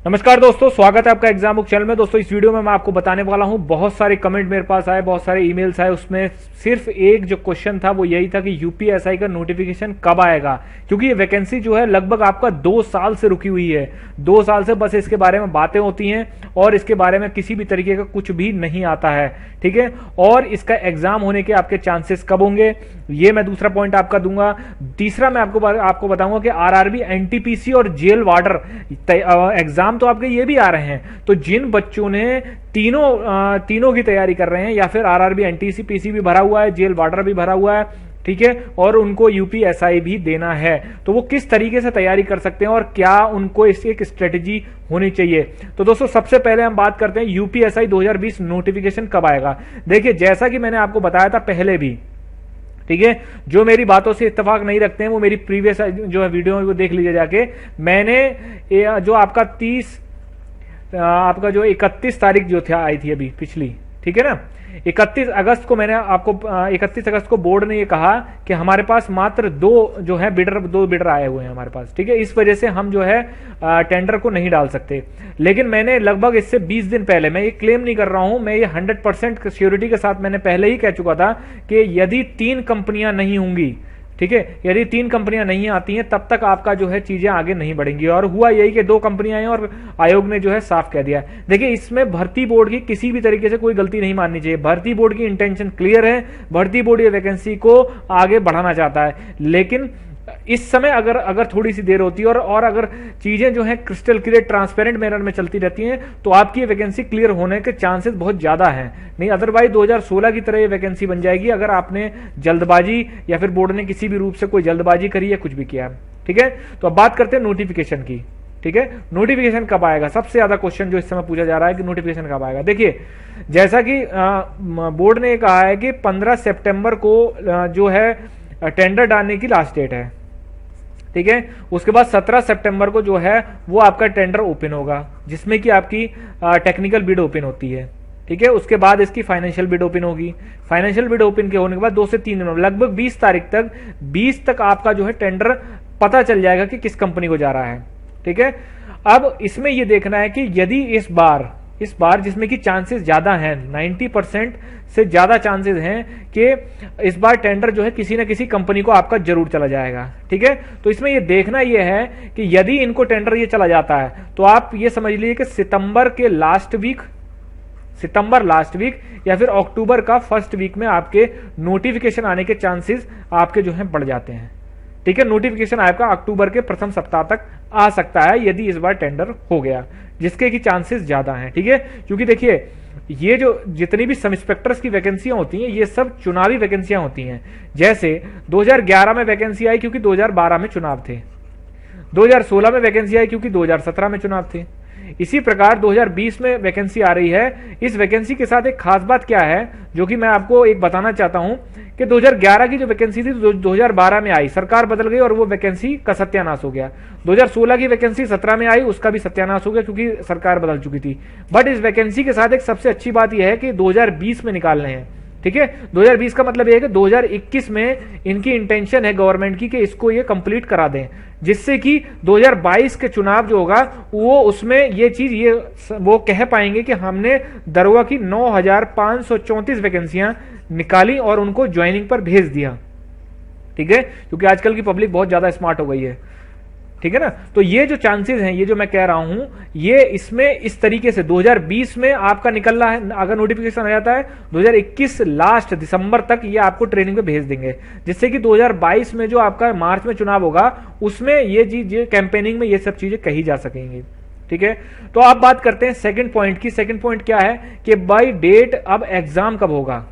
नमस्कार दोस्तों, स्वागत है आपका एग्जाम बुक चैनल में। दोस्तों इस वीडियो में मैं आपको बताने वाला हूं, बहुत सारे कमेंट मेरे पास आए, बहुत सारे ईमेल्स आए, उसमें सिर्फ एक जो क्वेश्चन था वो यही था कि यूपीएसआई का नोटिफिकेशन कब आएगा। क्योंकि ये वैकेंसी जो है लगभग आपका 2 साल से रुकी हुई है। 2 साल से बस इसके बारे में बातें होती हैं और इसके बारे में किसी भी तरीके का कुछ भी नहीं आता है, ठीक है। और इसका एग्जाम होने के आपके चांसेस कब होंगे, ये मैं दूसरा पॉइंट आपका दूंगा। तीसरा मैं आपको बताऊंगा कि आरआरबी, एनटीपीसी और जेल वार्डर एग्जाम तो आपके ये भी आ रहे हैं। तो जिन बच्चों ने तीनों की तैयारी कर रहे हैं, या फिर आरआरबी, एनटीपीसी भी भरा हुआ है, जेल वार्डर भी भरा हुआ है, ठीक है, और उनको यूपीएसआई भी देना है, तो वो किस तरीके से तैयारी कर सकते हैं और क्या उनको इसकी एक स्ट्रेटेजी होनी चाहिए। तो दोस्तों सबसे पहले हम बात करते हैं यूपीएसआई 2020 नोटिफिकेशन कब आएगा। देखिए, जैसा कि मैंने आपको बताया था पहले भी, ठीक है, जो मेरी बातों से इत्तेफाक नहीं रखते हैं वो मेरी प्रीवियस जो है वीडियो वो देख लीजिए जाके। मैंने जो आपका 31 तारीख जो थी आई थी अभी पिछली, ठीक है ना, 31 अगस्त को मैंने आपको 31 अगस्त को बोर्ड ने ये कहा कि हमारे पास मात्र दो बिडर आए हुए हैं हमारे पास, ठीक है। इस वजह से हम जो है टेंडर को नहीं डाल सकते। लेकिन मैंने लगभग इससे 20 दिन पहले, मैं ये क्लेम नहीं कर रहा हूं, मैं ये 100% श्योरिटी के साथ मैंने पहले ही कह चुका था कि यदि 3 कंपनियां नहीं होंगी, ठीक है, यदि 3 कंपनियां नहीं आती हैं तब तक आपका जो है चीजें आगे नहीं बढ़ेंगी। और हुआ यही कि 2 कंपनियां आई और आयोग ने जो है साफ कह दिया। देखिए, इसमें भर्ती बोर्ड की किसी भी तरीके से कोई गलती नहीं माननी चाहिए। भर्ती बोर्ड की इंटेंशन क्लियर है, भर्ती बोर्ड ये वैकेंसी को आगे बढ़ाना चाहता है। लेकिन इस समय अगर थोड़ी सी देर होती है और अगर चीजें जो है क्रिस्टल क्लियर, ट्रांसपेरेंट मैनर में चलती रहती हैं, तो आपकी ये वैकेंसी क्लियर होने के चांसेस बहुत ज्यादा हैं। नहीं, अदरवाइज 2016 की तरह ये वैकेंसी बन जाएगी अगर आपने जल्दबाजी या फिर बोर्ड ने किसी भी रूप से कोई जल्दबाजी करी या कुछ भी किया, ठीक है। तो अब बात करते हैं नोटिफिकेशन की, ठीक है। नोटिफिकेशन कब आएगा, सबसे ज्यादा क्वेश्चन जो इस समय पूछा जा रहा है कि नोटिफिकेशन कब आएगा। देखिए, जैसा कि बोर्ड ने कहा है कि 15 सितंबर को जो है टेंडर डालने की लास्ट डेट है, ठीक है। उसके बाद 17 सितंबर को जो है वो आपका टेंडर ओपन होगा, जिसमें कि आपकी टेक्निकल बिड ओपन होती है, ठीक है। उसके बाद इसकी फाइनेंशियल बिड ओपन होगी। फाइनेंशियल बिड ओपन के होने के बाद 2 से 3 दिन, लगभग 20 तक आपका जो है टेंडर पता चल जाएगा कि किस कंपनी को जा रहा है, ठीक है। अब इसमें यह देखना है कि यदि इस बार जिसमें कि चांसेस ज्यादा हैं, 90% से ज्यादा चांसेस हैं कि इस बार टेंडर जो है किसी न किसी कंपनी को आपका जरूर चला जाएगा, ठीक है। तो इसमें यह देखना यह है कि यदि इनको टेंडर ये चला जाता है तो आप ये समझ लीजिए कि सितंबर लास्ट वीक या फिर अक्टूबर का फर्स्ट वीक में आपके नोटिफिकेशन आने के चांसेस आपके जो है बढ़ जाते हैं, ठीक है। नोटिफिकेशन आपका अक्टूबर के प्रथम सप्ताह तक आ सकता है यदि इस बार टेंडर हो गया, जिसके की चांसेस ज्यादा हैं, ठीक है। क्योंकि देखिए, ये जो जितनी भी सब इंस्पेक्टर्स की वैकेंसियां होती हैं ये सब चुनावी वैकेंसियां होती हैं। जैसे 2011 में वैकेंसी आई क्योंकि 2012 में चुनाव थे, 2016 में वैकेंसी आई क्योंकि 2017 में चुनाव थे। इसी प्रकार 2020 में वैकेंसी आ रही है। इस वैकेंसी के साथ एक खास बात क्या है जो कि मैं आपको एक बताना चाहता हूं कि 2011 की जो वैकेंसी थी 2012 में आई, सरकार बदल गई और वो वैकेंसी का सत्यानाश हो गया। 2016 की वैकेंसी 17 में आई, उसका भी सत्यानाश हो गया क्योंकि सरकार बदल चुकी थी। बट इस वैकेंसी के साथ एक सबसे अच्छी बात यह है कि 2020 में निकालने हैं, ठीक है। 2020 का मतलब यह है कि 2021 में इनकी इंटेंशन है गवर्नमेंट की कि इसको ये कंप्लीट करा दें, जिससे कि 2022 के चुनाव जो होगा वो उसमें ये चीज वो कह पाएंगे कि हमने दरोगा की 9,534 वैकेंसियां निकाली और उनको ज्वाइनिंग पर भेज दिया, ठीक है। क्योंकि आजकल की पब्लिक बहुत ज्यादा स्मार्ट हो गई है, ठीक है ना। तो ये जो चांसेस हैं, ये जो मैं कह रहा हूं, ये इसमें इस तरीके से 2020 में आपका निकल रहा है। अगर नोटिफिकेशन आ जाता है 2021 लास्ट दिसंबर तक ये आपको ट्रेनिंग पे भेज देंगे, जिससे कि 2022 में जो आपका मार्च में चुनाव होगा उसमें ये चीज कैंपेनिंग में ये सब चीजें कही जा सकेंगी, ठीक है। तो आप बात करते हैं सेकंड पॉइंट की। सेकंड पॉइंट क्या है कि बाय डेट अब एग्जाम कब होगा,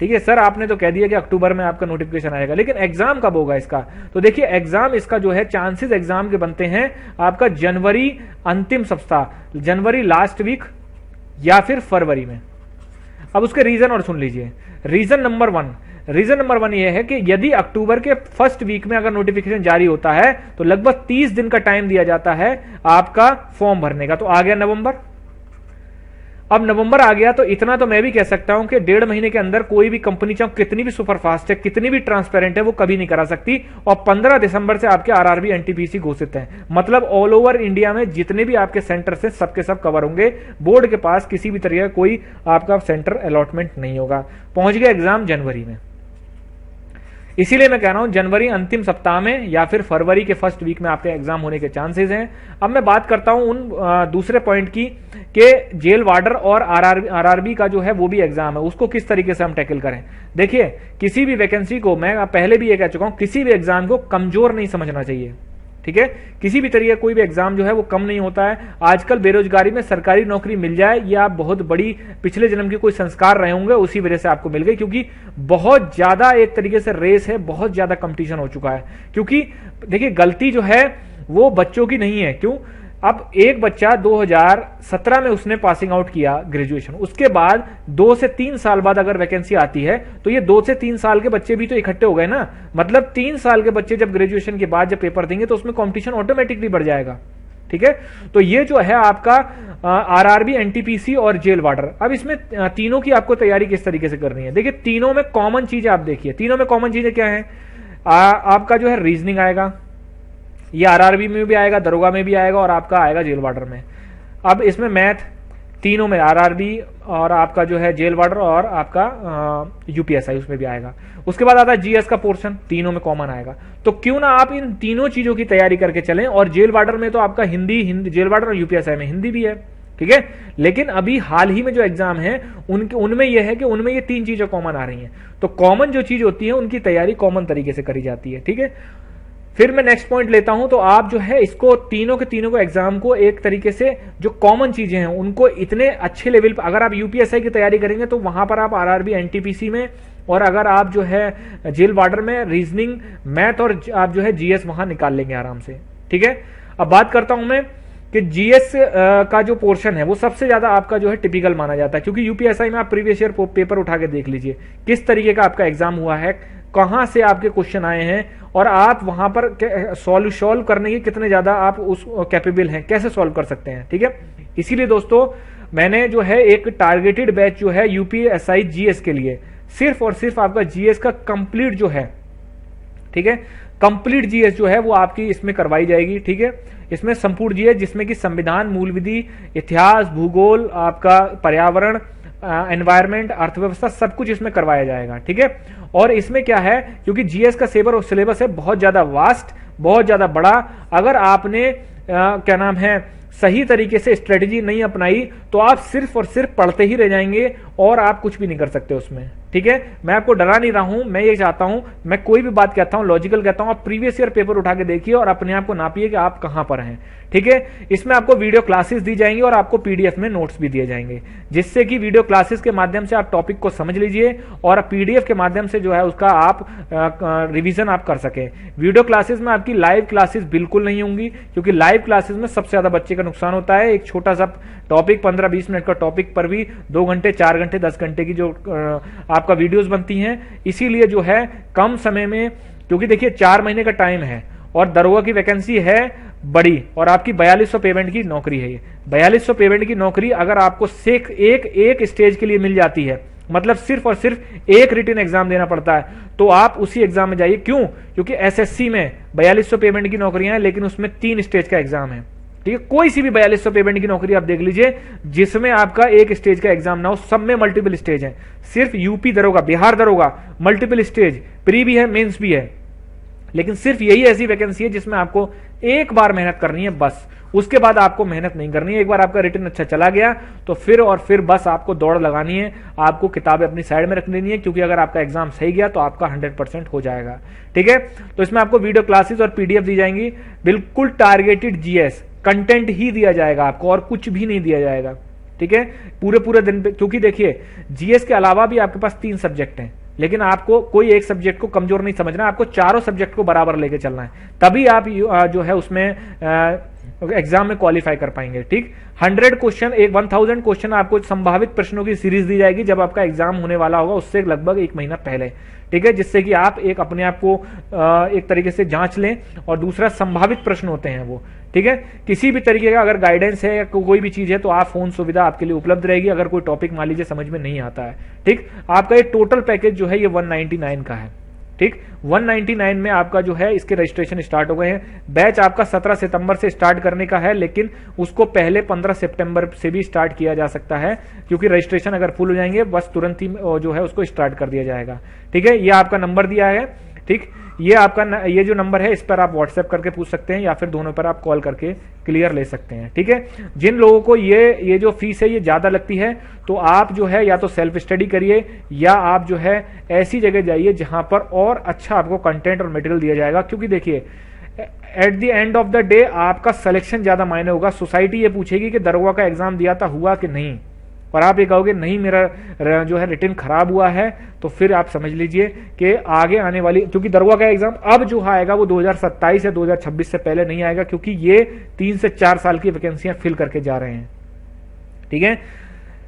ठीक है। सर आपने तो कह दिया कि अक्टूबर में आपका नोटिफिकेशन आएगा, लेकिन एग्जाम कब होगा इसका। तो देखिए, एग्जाम इसका जो है चांसेस एग्जाम के बनते हैं आपका जनवरी अंतिम सप्ताह, जनवरी लास्ट वीक या फिर फरवरी में। अब उसके रीजन और सुन लीजिए। रीजन नंबर वन यह है कि यदि अक्टूबर के फर्स्ट वीक में अगर नोटिफिकेशन जारी होता है तो लगभग 30 दिन का टाइम दिया जाता है आपका फॉर्म भरने का। तो आ गया नवंबर। अब नवंबर आ गया तो इतना तो मैं भी कह सकता हूं कि 1.5 महीने के अंदर कोई भी कंपनी चाहे कितनी भी सुपरफास्ट है, कितनी भी ट्रांसपेरेंट है, वो कभी नहीं करा सकती। और 15 दिसंबर से आपके आरआरबी एनटीपीसी घोषित है, मतलब ऑल ओवर इंडिया में जितने भी आपके सेंटर से सबके सब कवर होंगे। बोर्ड के पास किसी भी तरह का कोई आपका सेंटर अलॉटमेंट नहीं होगा। पहुंच गया एग्जाम जनवरी में, इसीलिए मैं कह रहा हूं जनवरी अंतिम सप्ताह में या फिर फरवरी के फर्स्ट वीक में आपके एग्जाम होने के चांसेस हैं। अब मैं बात करता हूं उन दूसरे पॉइंट की कि जेल वार्डर और आरआरबी का जो है वो भी एग्जाम है, उसको किस तरीके से हम टैकल करें। देखिए, किसी भी वैकेंसी को, मैं पहले भी ये कह चुका हूं, किसी भी एग्जाम को कमजोर नहीं समझना चाहिए, ठीक है। किसी भी तरीके कोई भी एग्जाम जो है वो कम नहीं होता है। आजकल बेरोजगारी में सरकारी नौकरी मिल जाए, ये आप बहुत बड़ी पिछले जन्म के कोई संस्कार रहे होंगे, उसी वजह से आपको मिल गई, क्योंकि बहुत ज्यादा एक तरीके से रेस है, बहुत ज्यादा कंपटीशन हो चुका है। क्योंकि देखिए, गलती जो है वो बच्चों की नहीं है। क्यों? अब एक बच्चा 2017 में उसने पासिंग आउट किया ग्रेजुएशन, उसके बाद 2 से 3 साल बाद अगर वैकेंसी आती है तो ये 2 से 3 साल के बच्चे भी तो इकट्ठे हो गए ना। मतलब 3 साल के बच्चे जब ग्रेजुएशन के बाद जब पेपर देंगे तो उसमें कंपटीशन ऑटोमेटिकली बढ़ जाएगा, ठीक है। तो ये जो है आपका आरआरबी, एनटीपीसी और जेल वार्डर। अब इसमें तीनों की आपको तैयारी किस तरीके से करनी है। देखिए, तीनों में कॉमन चीजें आप देखिए, तीनों में कॉमन चीजें क्या है। आपका जो है रीजनिंग आएगा, ये आरआरबी में भी आएगा, दरोगा में भी आएगा और आपका आएगा जेल वार्डर में। अब इसमें मैथ तीनों में, आरआरबी और आपका जो है जेल वार्डर और आपका यूपीएसआई उसमें भी आएगा। उसके बाद आता है जीएस का पोर्शन, तीनों में कॉमन आएगा। तो क्यों ना आप इन तीनों चीजों की तैयारी करके चलें। और जेल वार्डर में तो आपका हिंदी, जेल वार्डर और यूपीएसआई में हिंदी भी है, ठीक है। लेकिन अभी हाल ही में जो एग्जाम है उनमें यह है कि उनमें ये 3 चीजें कॉमन आ रही हैं। तो कॉमन जो चीज होती है उनकी तैयारी कॉमन तरीके से करी जाती है, ठीक है। फिर मैं नेक्स्ट पॉइंट लेता हूं, तो आप जो है इसको तीनों के तीनों को एग्जाम को एक तरीके से जो कॉमन चीजें हैं उनको इतने अच्छे लेवल पर, अगर आप यूपीएसआई की तैयारी करेंगे तो वहां पर आप आरआरबी, एनटीपीसी में, और अगर आप जो है जेल वार्डर में रीजनिंग, मैथ और आप जो है जीएस वहां निकाल लेंगे आराम से, ठीक है। अब बात करता हूं मैं कि जीएस का जो पोर्शन है वो सबसे ज्यादा आपका जो है टिपिकल माना जाता है, क्योंकि यूपीएसआई में आप प्रीवियस ईयर पेपर उठा के देख लीजिए किस तरीके का आपका एग्जाम हुआ है, कहां से आपके क्वेश्चन आए हैं और आप वहां पर सॉल्व करने के कितने ज्यादा आप उस कैपेबल हैं, कैसे सॉल्व कर सकते हैं, ठीक है। इसीलिए दोस्तों मैंने जो है एक टारगेटेड बैच जो है यूपीएसआई जीएस के लिए, सिर्फ और सिर्फ आपका जीएस का कंप्लीट जो है, ठीक है, कंप्लीट जीएस जो है वो आपकी इसमें करवाई जाएगी, ठीक है। इसमें संपूर्ण जीएस जिसमें कि संविधान, मूल विधि, इतिहास, भूगोल, आपका पर्यावरण, एनवायरमेंट, अर्थव्यवस्था, सब कुछ इसमें करवाया जाएगा, ठीक है। और इसमें क्या है, क्योंकि जीएस का सिलेबस है बहुत ज्यादा वास्ट, बहुत ज्यादा बड़ा। अगर आपने क्या नाम है सही तरीके से स्ट्रेटेजी नहीं अपनाई तो आप सिर्फ और सिर्फ पढ़ते ही रह जाएंगे और आप कुछ भी नहीं कर सकते उसमें, ठीक है। मैं आपको डरा नहीं रहा हूं, मैं ये चाहता हूं, मैं कोई भी बात कहता हूं लॉजिकल कहता हूं, आप प्रीवियस ईयर पेपर उठा के देखिए और अपने आप को नापिए कि आप कहां पर हैं, ठीक है। इसमें आपको वीडियो क्लासेस दी जाएंगी और आपको पीडीएफ में नोट्स भी दिए जाएंगे, जिससे कि वीडियो क्लासेस के माध्यम से आप टॉपिक को समझ लीजिए और पीडीएफ के माध्यम से जो है उसका आप रिवीजन आप कर सकें। वीडियो क्लासेस में आपकी लाइव क्लासेस बिल्कुल नहीं होंगी, क्योंकि लाइव क्लासेस में सबसे ज्यादा बच्चे का नुकसान होता है। एक छोटा सा टॉपिक 15-20 मिनट का टॉपिक पर भी 2 घंटे, 4 घंटे, 10 घंटे की जो आपका वीडियोस बनती हैं। इसीलिए जो है कम समय में, क्योंकि देखिए 4 महीने का टाइम है और दरोगा की वैकेंसी है बड़ी और आपकी 4200 पेमेंट की नौकरी है। ये 4200 पेमेंट की नौकरी अगर आपको एक स्टेज के लिए मिल जाती है, मतलब सिर्फ और सिर्फ एक रिटन एग्जाम देना पड़ता है, तो आप उसी एग्जाम में जाइए। क्यों? क्योंकि एसएससी में 4200 पेमेंट की नौकरियां हैं, लेकिन उसमें 3 स्टेज का एग्जाम है, ठीक है। कोई सी भी 4200 पेमेंट की नौकरी आप देख लीजिए जिसमें आपका एक स्टेज का एग्जाम ना हो, सब में मल्टीपल स्टेज है। सिर्फ यूपी दरोगा, बिहार दरोगा मल्टीपल स्टेज, प्री भी है, मेंस भी है, लेकिन सिर्फ यही ऐसी वैकेंसी है जिसमें आपको एक बार मेहनत करनी है, बस। उसके बाद आपको मेहनत नहीं करनी है। एक बार आपका रिटर्न अच्छा चला गया तो फिर और फिर बस आपको दौड़ लगानी है, आपको किताबें अपनी साइड में रख लेनी है, क्योंकि अगर आपका एग्जाम सही गया तो आपका 100% हो जाएगा, ठीक है। तो इसमें आपको वीडियो क्लासेस और पीडीएफ दी जाएंगी, बिल्कुल टारगेटेड जीएस कंटेंट ही दिया जाएगा आपको और कुछ भी नहीं दिया जाएगा, ठीक है, पूरे दिन पे। क्योंकि देखिए जीएस के अलावा भी आपके पास 3 सब्जेक्ट हैं, लेकिन आपको कोई एक सब्जेक्ट को कमजोर नहीं समझना, आपको चारों सब्जेक्ट को बराबर लेके चलना है, तभी आप जो है उसमें एग्जाम में क्वालिफाई कर पाएंगे। ठीक, 100 क्वेश्चन, 1000 क्वेश्चन आपको संभावित प्रश्नों की सीरीज दी जाएगी जब आपका एग्जाम होने वाला होगा, उससे लगभग 1 महीना पहले। ठीक है, जिससे कि आप एक अपने आप को एक तरीके से जांच लें। और दूसरा, संभावित प्रश्न होते हैं वो। ठीक है, किसी भी तरीके का अगर गाइडेंस है या कोई भी चीज है तो आप फोन सुविधा आपके लिए उपलब्ध रहेगी अगर कोई टॉपिक मान लीजिए समझ में नहीं आता है। ठीक, आपका ये टोटल पैकेज जो है ये 199 का है। ठीक, 199 में आपका जो है इसके रजिस्ट्रेशन स्टार्ट हो गए हैं। बैच आपका 17 सितंबर से स्टार्ट करने का है, लेकिन उसको पहले 15 सितंबर से भी स्टार्ट किया जा सकता है, क्योंकि रजिस्ट्रेशन अगर फुल हो जाएंगे बस तुरंत ही जो है उसको स्टार्ट कर दिया जाएगा। ठीक है, ये आपका नंबर दिया है। ठीक, ये आपका ये जो नंबर है इस पर आप व्हाट्सएप करके पूछ सकते हैं या फिर दोनों पर आप कॉल करके क्लियर ले सकते हैं। ठीक है, जिन लोगों को ये जो फीस है ये ज्यादा लगती है तो आप जो है या तो सेल्फ स्टडी करिए या आप जो है ऐसी जगह जाइए जहां पर और अच्छा आपको कंटेंट और मटेरियल दिया जाएगा। क्योंकि देखिए at the end of the day आपका सिलेक्शन ज्यादा मायने होगा। सोसाइटी ये पूछेगी कि दरोगा का एग्जाम दिया था, हुआ कि नहीं, और आप ये कहोगे नहीं मेरा जो है रिटर्न खराब हुआ है, तो फिर आप समझ लीजिए कि आगे आने वाली, क्योंकि दरोगा का एग्जाम अब जो आएगा वो 2027 या 2026 से पहले नहीं आएगा, क्योंकि ये 3 से 4 साल की वैकेंसियां फिल करके जा रहे हैं। ठीक है,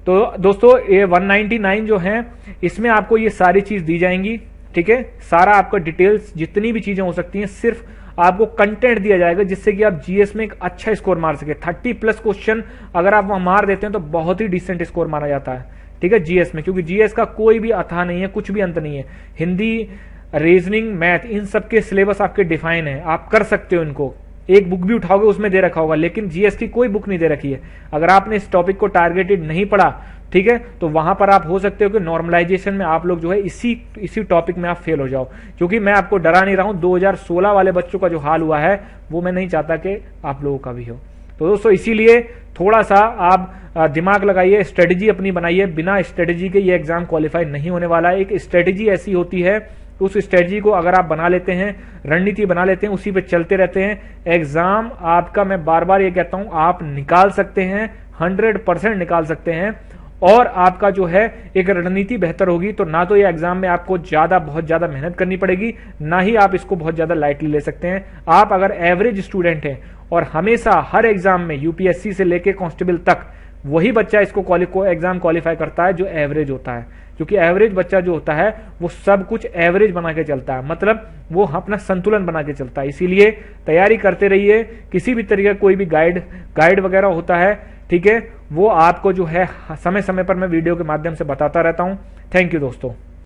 तो दोस्तों ये 199 जो है इसमें आपको ये सारी चीज दी जाएंगी। ठीक है, सारा आपका डिटेल्स जितनी भी चीजें हो सकती हैं, सिर्फ आपको कंटेंट दिया जाएगा जिससे कि आप जीएस में एक अच्छा स्कोर मार सके। 30+ क्वेश्चन अगर आप वहां मार देते हैं तो बहुत ही डिसेंट स्कोर माना जाता है। ठीक है, जीएस में, क्योंकि जीएस का कोई भी अथाह नहीं है, कुछ भी अंत नहीं है। हिंदी, रीजनिंग, मैथ, इन सबके सिलेबस आपके डिफाइन है, आप कर सकते हो इनको। एक बुक भी उठाओगे उसमें दे रखा होगा, लेकिन जीएस की कोई बुक नहीं दे रखी है। अगर आपने इस टॉपिक को टारगेटेड नहीं पढ़ा, ठीक है, तो वहां पर आप हो सकते हो कि नॉर्मलाइजेशन में आप लोग जो है इसी टॉपिक में आप फेल हो जाओ। क्योंकि मैं आपको डरा नहीं रहा हूं, 2016 वाले बच्चों का जो हाल हुआ है वो मैं नहीं चाहता कि आप लोगों का भी हो। तो दोस्तों इसीलिए थोड़ा सा आप दिमाग लगाइए, स्ट्रेटेजी अपनी बनाइए। बिना स्ट्रेटेजी के ये एग्जाम क्वालिफाई नहीं होने वाला है। एक स्ट्रेटेजी ऐसी होती है, उस स्ट्रेटेजी को अगर आप बना लेते हैं, रणनीति बना लेते हैं, उसी पे चलते रहते हैं, एग्जाम आपका, मैं बार बार ये कहता हूं, आप निकाल सकते हैं, 100% निकाल सकते हैं। और आपका जो है एक रणनीति बेहतर होगी तो ना तो ये एग्जाम में आपको बहुत ज्यादा मेहनत करनी पड़ेगी, ना ही आप इसको बहुत ज्यादा लाइटली ले सकते हैं। आप अगर एवरेज स्टूडेंट हैं और हमेशा हर एग्जाम में यूपीएससी से लेके कांस्टेबल तक वही बच्चा इसको एग्जाम क्वालिफाई करता है जो एवरेज होता है। क्योंकि एवरेज बच्चा जो होता है वो सब कुछ एवरेज बना के चलता है, मतलब वो अपना संतुलन बना के चलता है। इसीलिए तैयारी करते रहिए। किसी भी तरीके का कोई भी गाइड वगैरह होता है, ठीक है, वो आपको जो है समय समय पर मैं वीडियो के माध्यम से बताता रहता हूं। थैंक यू दोस्तों।